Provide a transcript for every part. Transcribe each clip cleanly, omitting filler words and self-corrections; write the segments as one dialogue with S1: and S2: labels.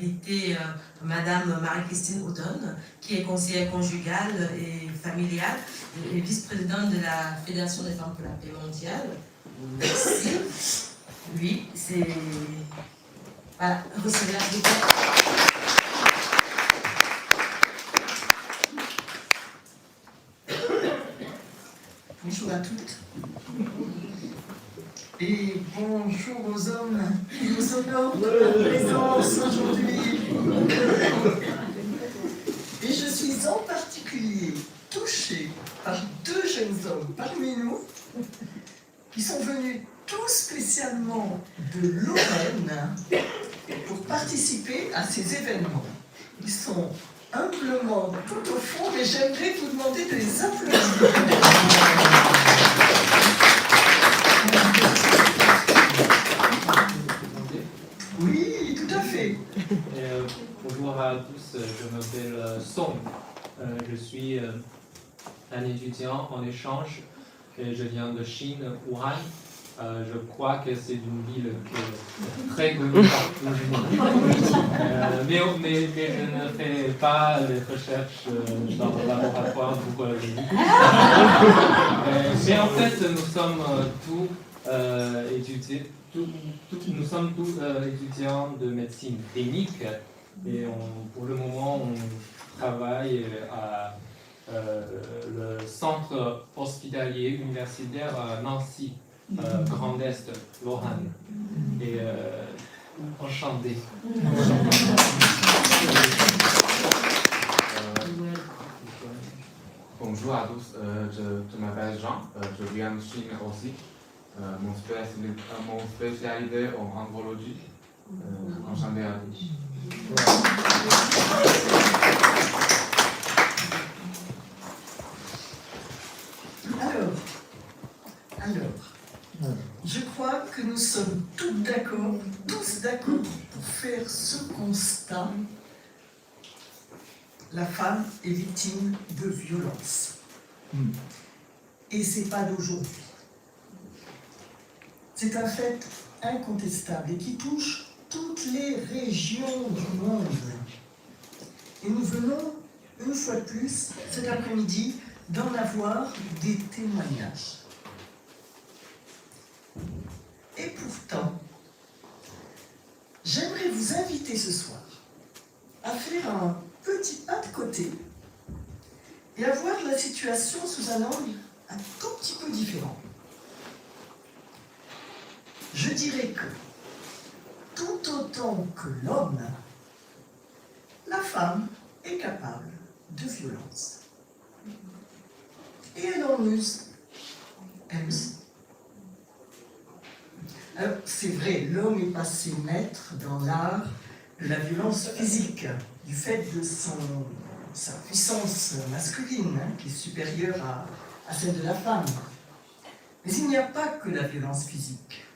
S1: invité Madame Marie-Christine Audonne, qui est conseillère conjugale et familiale et vice-présidente de la Fédération des femmes pour la paix mondiale. Merci. Oui, c'est... Voilà, recevez l'applaudissement.
S2: Bonjour à toutes et bonjour aux hommes qui nous honorent de leur présence aujourd'hui. Et je suis en particulier touchée par deux jeunes hommes parmi nous qui sont venus tout spécialement de Lorraine pour participer à ces événements. Ils sont humblement tout au fond, mais j'aimerais vous demander de les applaudir. Oui, tout à fait.
S3: Bonjour à tous, je m'appelle Song. Je suis un étudiant en échange et je viens de Chine, Wuhan. Je crois que c'est une ville très connue partout. Mais je ne fais pas les recherches dans le laboratoire pour le mais en fait, nous sommes tous nous sommes tous étudiants de médecine clinique et pour le moment on travaille à le centre hospitalier universitaire à Nancy, Grand Est, Lorraine. Et enchanté.
S4: Bonjour à tous, je m'appelle Jean, je viens de Chine aussi. Mon spécialité en andrologie. Enchanté à tous.
S2: Alors, je crois que nous sommes tous d'accord pour faire ce constat. La femme est victime de violence. Et ce n'est pas d'aujourd'hui. C'est un fait incontestable et qui touche toutes les régions du monde. Et nous venons, une fois de plus, cet après-midi, d'en avoir des témoignages. Et pourtant, j'aimerais vous inviter ce soir à faire un petit pas de côté et à voir la situation sous un angle un tout petit peu différent. Je dirais que, tout autant que l'homme, la femme est capable de violence. Et elle en use, elle aussi. Alors, c'est vrai, l'homme est passé maître dans l'art de la violence physique, du fait de sa puissance masculine, qui est supérieure à celle de la femme. Mais il n'y a pas que la violence physique.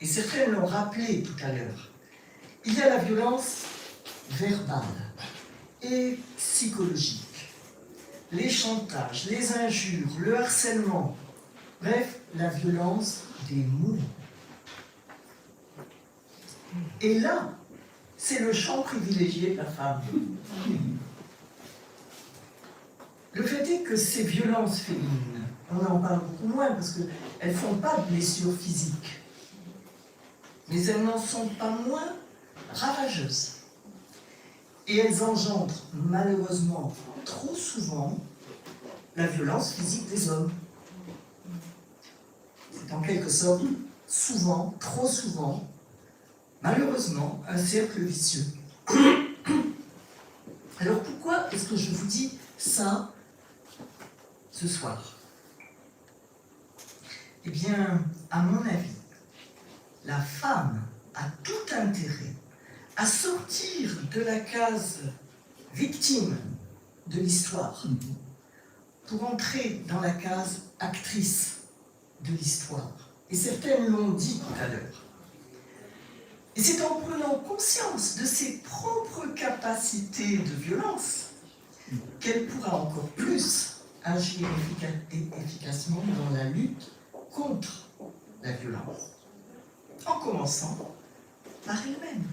S2: Et certains l'ont rappelé tout à l'heure. Il y a la violence verbale et psychologique, les chantages, les injures, le harcèlement, bref, la violence des mots. Et là, c'est le champ privilégié de la femme. Le fait est que ces violences féminines, on en parle beaucoup moins parce qu'elles ne font pas de blessures physiques. Mais elles n'en sont pas moins ravageuses. Et elles engendrent malheureusement trop souvent la violence physique des hommes. C'est en quelque sorte souvent, trop souvent, malheureusement, un cercle vicieux. Alors pourquoi est-ce que je vous dis ça ce soir? Eh bien, à mon avis, la femme a tout intérêt à sortir de la case victime de l'histoire pour entrer dans la case actrice de l'histoire. Et certaines l'ont dit tout à l'heure. Et c'est en prenant conscience de ses propres capacités de violence qu'elle pourra encore plus agir efficacement dans la lutte contre la violence. En commençant par elle-même.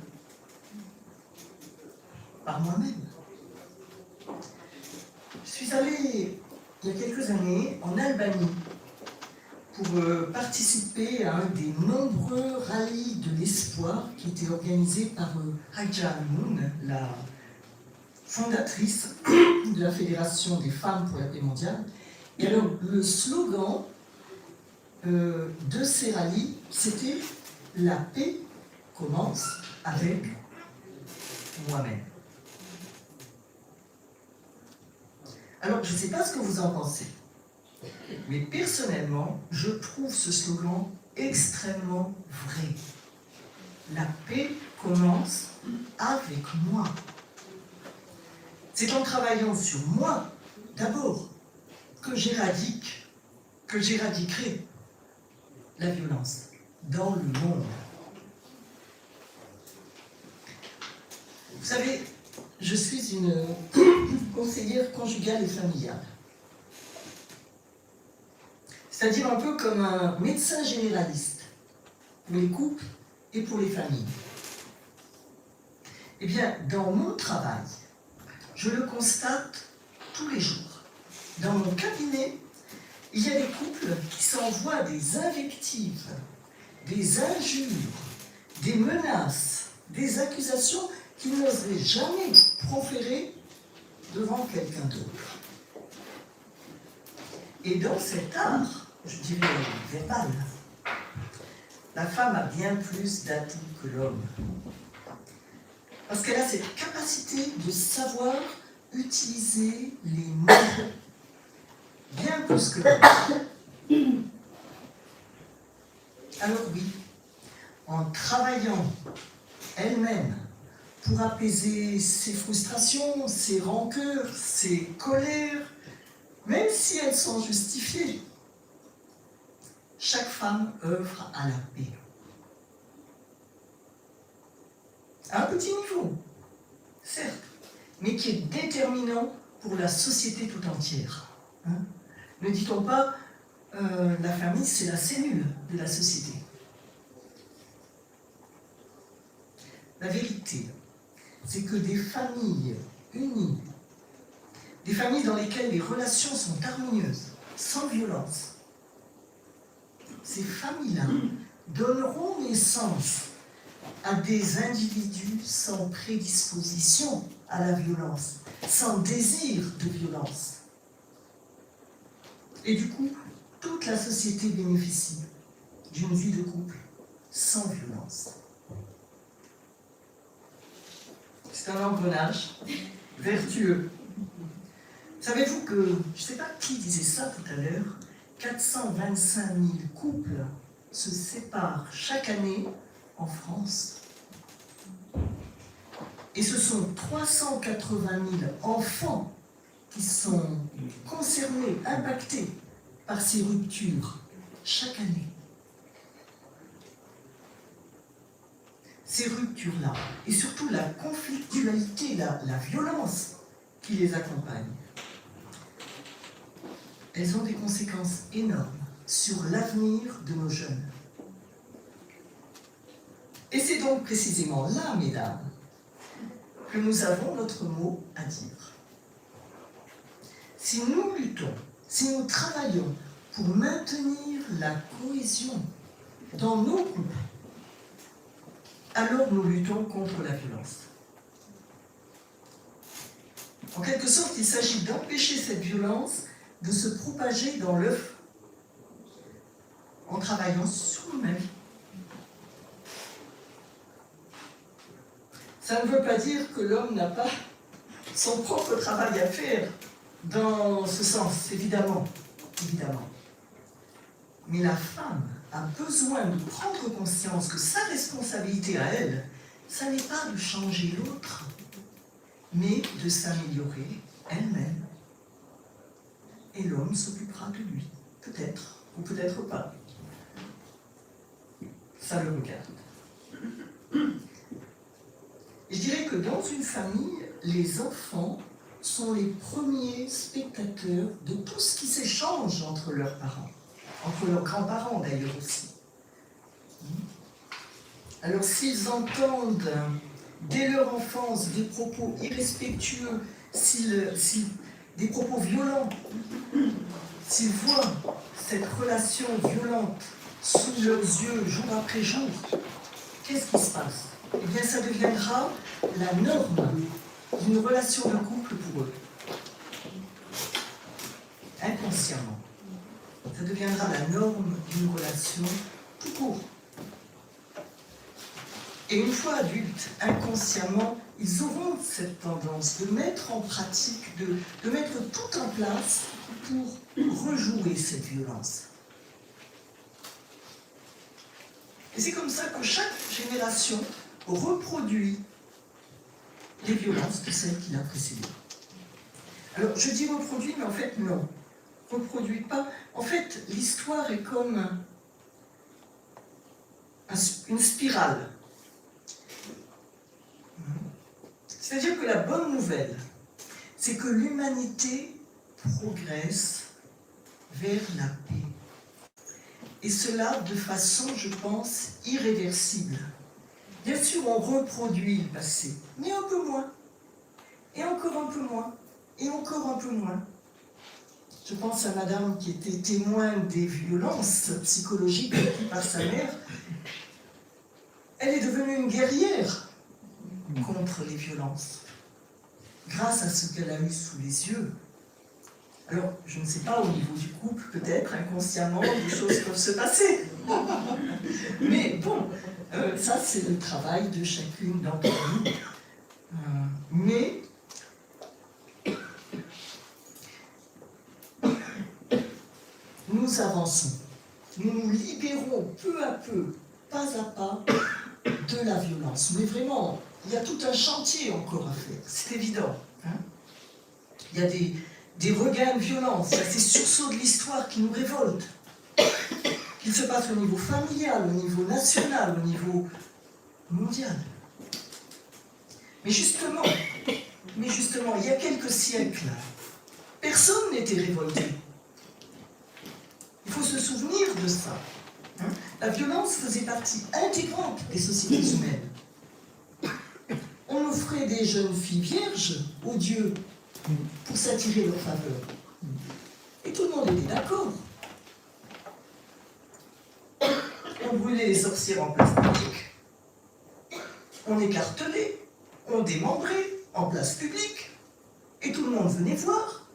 S2: par moi-même. Je suis allée, il y a quelques années, en Albanie pour participer à un des nombreux rallyes de l'espoir qui était organisé par Hadja Moon, la fondatrice de la Fédération des femmes pour la paix mondiale. Et alors, le slogan de ces rallyes, c'était « La paix commence avec moi-même ». Alors, je ne sais pas ce que vous en pensez, mais personnellement, je trouve ce slogan extrêmement vrai. La paix commence avec moi. C'est en travaillant sur moi, d'abord, que j'éradiquerai la violence dans le monde. Vous savez, je suis une conseillère conjugale et familiale. C'est-à-dire un peu comme un médecin généraliste pour les couples et pour les familles. Eh bien, dans mon travail, je le constate tous les jours. Dans mon cabinet, il y a des couples qui s'envoient des invectives, des injures, des menaces, des accusations qu'ils n'oseraient jamais proférer devant quelqu'un d'autre. Et dans cet art, je dirais verbal, la femme a bien plus d'atouts que l'homme. Parce qu'elle a cette capacité de savoir utiliser les mots bien plus que l'homme. Alors oui, en travaillant elle-même pour apaiser ses frustrations, ses rancœurs, ses colères, même si elles sont justifiées, chaque femme œuvre à la paix. À un petit niveau, certes, mais qui est déterminant pour la société tout entière. Ne dit-on pas la famille, c'est la cellule de la société. La vérité, c'est que des familles unies, des familles dans lesquelles les relations sont harmonieuses, sans violence, ces familles-là donneront naissance à des individus sans prédisposition à la violence, sans désir de violence. Et du coup, toute la société bénéficie d'une vie de couple sans violence. C'est un engrenage vertueux. Savez-vous que, je ne sais pas qui disait ça tout à l'heure, 425 000 couples se séparent chaque année en France. Et ce sont 380 000 enfants qui sont concernés, impactés par ces ruptures chaque année. Ces ruptures-là, et surtout la conflictualité, la violence qui les accompagne, elles ont des conséquences énormes sur l'avenir de nos jeunes. Et c'est donc précisément là, mesdames, que nous avons notre mot à dire. Si nous luttons, si nous travaillons pour maintenir la cohésion dans nos couples, alors nous luttons contre la violence. En quelque sorte, il s'agit d'empêcher cette violence de se propager dans l'œuf en travaillant sur nous-mêmes. Ça ne veut pas dire que l'homme n'a pas son propre travail à faire dans ce sens, évidemment. Mais la femme a besoin de prendre conscience que sa responsabilité à elle, ça n'est pas de changer l'autre, mais de s'améliorer elle-même. Et l'homme s'occupera de lui, peut-être, ou peut-être pas. Ça le regarde. Je dirais que dans une famille, les enfants sont les premiers spectateurs de tout ce qui s'échange entre leurs parents, entre leurs grands-parents d'ailleurs aussi. Alors s'ils entendent dès leur enfance, des propos irrespectueux, des propos violents, s'ils voient cette relation violente sous leurs yeux jour après jour, qu'est-ce qui se passe? Eh bien, ça deviendra la norme d'une relation de couple pour eux. Inconsciemment. Ça deviendra la norme d'une relation tout court. Et une fois adultes, inconsciemment, ils auront cette tendance de mettre en pratique, de mettre tout en place pour rejouer cette violence. Et c'est comme ça que chaque génération reproduit les violences de celle qui l'a précédée. Alors, je dis reproduit, mais en fait, non. Reproduit pas. En fait, l'histoire est comme une spirale. C'est-à-dire que la bonne nouvelle, c'est que l'humanité progresse vers la paix. Et cela de façon, je pense, irréversible. Bien sûr, on reproduit le passé, mais un peu moins. Et encore un peu moins. Et encore un peu moins. Je pense à madame qui était témoin des violences psychologiques vécues par sa mère. Elle est devenue une guerrière contre les violences, grâce à ce qu'elle a eu sous les yeux. Alors, je ne sais pas, au niveau du couple, peut-être, inconsciemment, des choses peuvent se passer. Mais bon, ça, c'est le travail de chacune d'entre nous. Mais nous avançons. Nous nous libérons peu à peu, pas à pas, de la violence. Mais vraiment, il y a tout un chantier encore à faire, c'est évident. Hein? Il y a des regains de violence, il y a ces sursauts de l'histoire qui nous révoltent. Qu'il se passe au niveau familial, au niveau national, au niveau mondial. Mais justement, il y a quelques siècles, personne n'était révolté. Il faut se souvenir de ça. Hein? La violence faisait partie intégrante des sociétés humaines. On offrait des jeunes filles vierges aux dieux pour s'attirer leur faveur. Et tout le monde était d'accord. On brûlait les sorcières en place publique. On écartelait, on démembrait en place publique. Et tout le monde venait voir.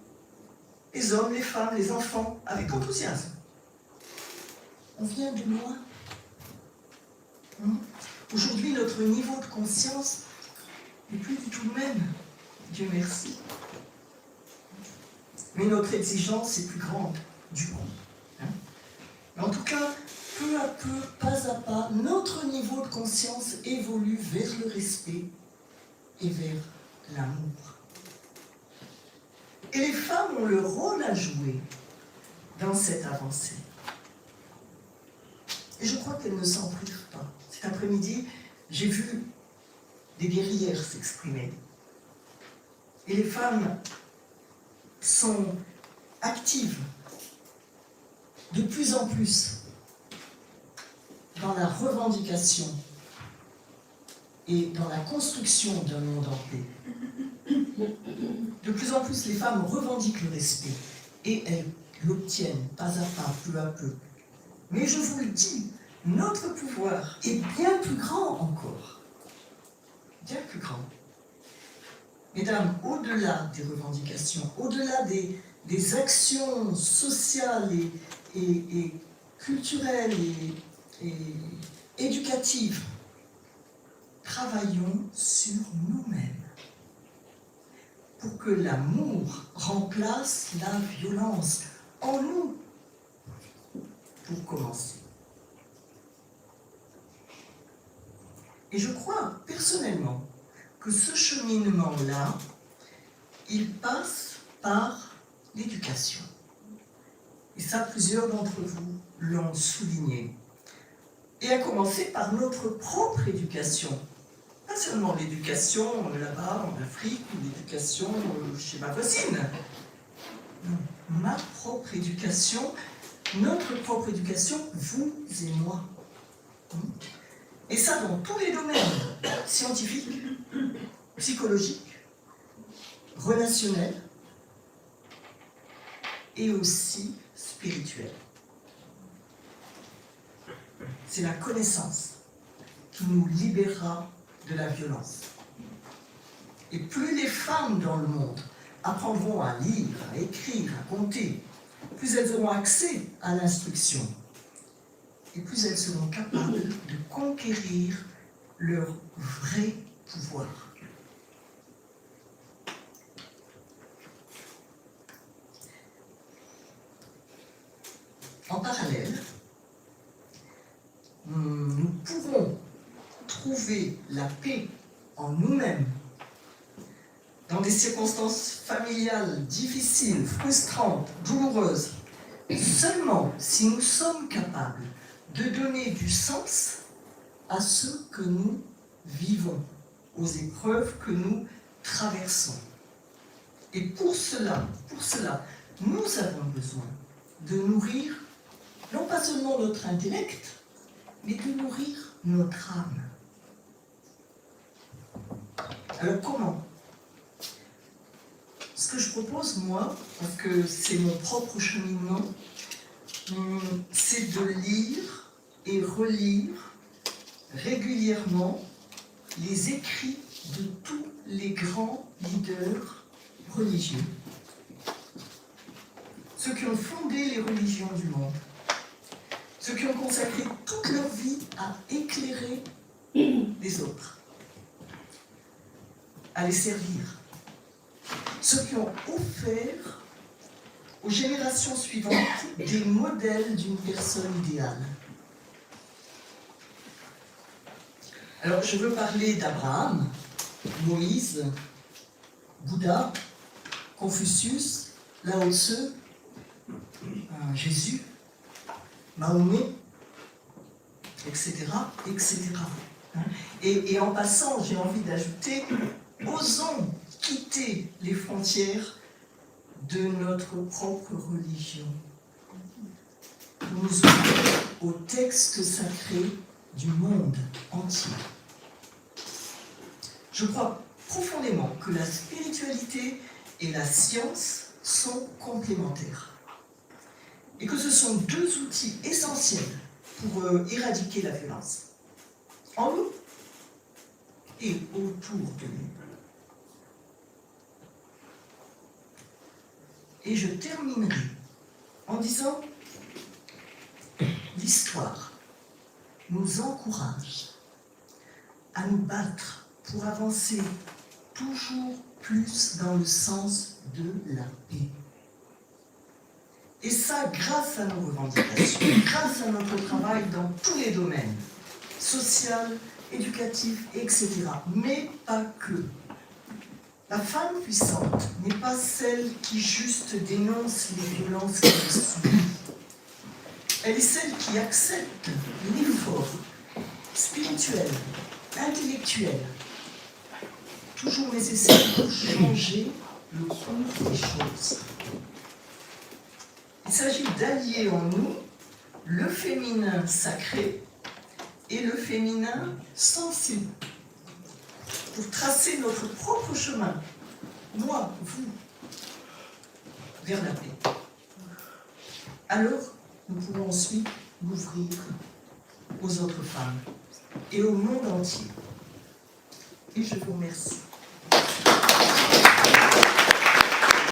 S2: Les hommes, les femmes, les enfants, avec enthousiasme. On vient de loin. Aujourd'hui, notre niveau de conscience n'est plus du tout le même. Dieu merci. Mais notre exigence est plus grande, du coup. Mais en tout cas, peu à peu, pas à pas, notre niveau de conscience évolue vers le respect et vers l'amour. Et les femmes ont leur rôle à jouer dans cette avancée. Et je crois qu'elles ne s'en privent pas. Cet après-midi, j'ai vu des guerrières s'exprimer. Et les femmes sont actives de plus en plus dans la revendication et dans la construction d'un monde en paix. De plus en plus, les femmes revendiquent le respect et elles l'obtiennent pas à pas, peu à peu. Mais je vous le dis, notre pouvoir est bien plus grand encore. Bien plus grand. Mesdames, au-delà des revendications, au-delà des actions sociales et culturelles et éducatives, travaillons sur nous-mêmes pour que l'amour remplace la violence en nous, pour commencer. Et je crois personnellement que ce cheminement-là, il passe par l'éducation. Et ça, plusieurs d'entre vous l'ont souligné. Et à commencer par notre propre éducation. Pas seulement l'éducation là-bas en Afrique ou l'éducation chez ma voisine. Non, ma propre éducation, notre propre éducation, vous et moi. Et ça dans tous les domaines, scientifiques, psychologique, relationnel et aussi spirituel. C'est la connaissance qui nous libérera de la violence. Et plus les femmes dans le monde apprendront à lire, à écrire, à compter, plus elles auront accès à l'instruction et plus elles seront capables de conquérir leur vrai pouvoir. En parallèle, nous pourrons trouver la paix en nous-mêmes dans des circonstances familiales difficiles, frustrantes, douloureuses, seulement si nous sommes capables de donner du sens à ce que nous vivons, aux épreuves que nous traversons. Et pour cela, nous avons besoin de nourrir non pas seulement notre intellect, mais de nourrir notre âme. Alors comment ? Ce que je propose, moi, parce que c'est mon propre cheminement, c'est de lire et relire régulièrement les écrits de tous les grands leaders religieux, ceux qui ont fondé les religions du monde, ceux qui ont consacré toute leur vie à éclairer les autres, à les servir, ceux qui ont offert aux générations suivantes des modèles d'une personne idéale. Alors, je veux parler d'Abraham, Moïse, Bouddha, Confucius, Lao Tse, Jésus, Mahomet, etc., etc. Et en passant, j'ai envie d'ajouter, osons quitter les frontières de notre propre religion. Nous nous ouvrons au texte sacré du monde entier. Je crois profondément que la spiritualité et la science sont complémentaires et que ce sont deux outils essentiels pour éradiquer la violence en nous et autour de nous. Et je terminerai en disant l'histoire nous encourage à nous battre pour avancer toujours plus dans le sens de la paix. Et ça, grâce à nos revendications, grâce à notre travail dans tous les domaines, social, éducatif, etc. Mais pas que. La femme puissante n'est pas celle qui juste dénonce les violences qu'elle subit. Elle est celle qui accepte l'effort spirituel, intellectuel, toujours nécessaire pour changer le cours des choses. Il s'agit d'allier en nous le féminin sacré et le féminin sensible pour tracer notre propre chemin, moi, vous, vers la paix. Alors, nous pourrons ensuite l'ouvrir aux autres femmes et au monde entier. Et je vous remercie.